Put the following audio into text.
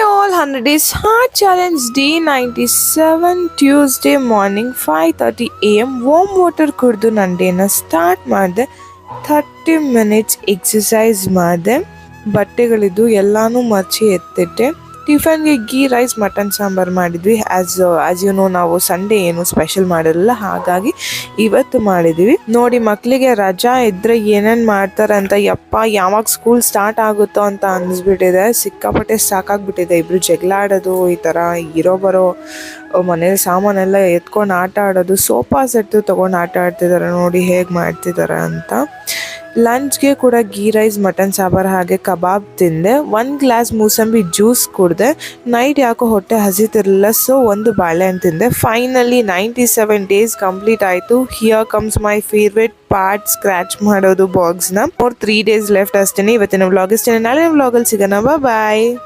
all, 100 days hard challenge day 97 Tuesday morning 5:30 a.m. warm water ಕುಡ್ದು ನನ್ನ ಡೇನ start ಮಾಡಿದೆ. 30 minutes exercise ಮಾಡಿದೆ. ಬಟ್ಟೆಗಳಿದ್ದು ಎಲ್ಲಾನು ಮರ್ಚಿ ಎತ್ತಿಟ್ಟೆ. ಟಿಫನ್ಗೆ ಗೀ ರೈಸ್ ಮಟನ್ ಸಾಂಬಾರು ಮಾಡಿದ್ವಿ. ಆಸ್ ಯು ನೋ, ನಾವು ಸಂಡೇ ಏನು ಸ್ಪೆಷಲ್ ಮಾಡಿರಲಿಲ್ಲ, ಹಾಗಾಗಿ ಇವತ್ತು ಮಾಡಿದ್ವಿ. ನೋಡಿ, ಮಕ್ಕಳಿಗೆ ರಜಾ ಇದ್ರೆ ಏನೇನು ಮಾಡ್ತಾರೆ ಅಂತ ಯಪ್ಪ ಯಾವಾಗ ಸ್ಕೂಲ್ ಸ್ಟಾರ್ಟ್ ಆಗುತ್ತೋ ಅಂತ ಅನ್ನಿಸ್ಬಿಟ್ಟಿದೆ. ಸಿಕ್ಕಾಪಟ್ಟೆ ಸಾಕಾಗ್ಬಿಟ್ಟಿದೆ. ಇಬ್ರು ಜಗಳ ಆಡೋದು, ಈ ಥರ ಇರೋ ಬರೋ ಮನೇಲಿ ಸಾಮಾನೆಲ್ಲ ಎತ್ಕೊಂಡು ಆಟ ಆಡೋದು, ಸೋಫಾ ಸೆಟ್ಟು ತೊಗೊಂಡು ಆಟ ಆಡ್ತಿದ್ದಾರೆ. ನೋಡಿ ಹೇಗೆ ಮಾಡ್ತಿದ್ದಾರೆ ಅಂತ. ಲಂಚ್ಗೆ ಕೂಡ ಗೀ ರೈಸ್ ಮಟನ್ ಸಾಂಬಾರು ಹಾಗೆ ಕಬಾಬ್ ತಿಂದೆ. 1 ಗ್ಲಾಸ್ ಮೂಸಂಬಿ ಜ್ಯೂಸ್ ಕುಡಿದೆ. ನೈಟ್ ಯಾಕೋ ಹೊಟ್ಟೆ ಹಸಿತಿರಲಿಲ್ಲ, ಸೊ ಒಂದು ಬಾಳೆಹಣ್ಣು ತಿಂದೆ. ಫೈನಲಿ 97 ಡೇಸ್ ಕಂಪ್ಲೀಟ್ ಆಯಿತು. Here comes my favourite part, scratch ಮಾಡೋದು ಬಾಕ್ಸ್ನ. 3 days ಲೆಫ್ಟ್ ಅಷ್ಟೇ. ಇವತ್ತಿನ ವ್ಲಾಗ್ ಇಷ್ಟೇ. ನಾಳೆ ವ್ಲಾಗಲ್ಲಿ ಸಿಗೋಣ. ಬಾಯ್.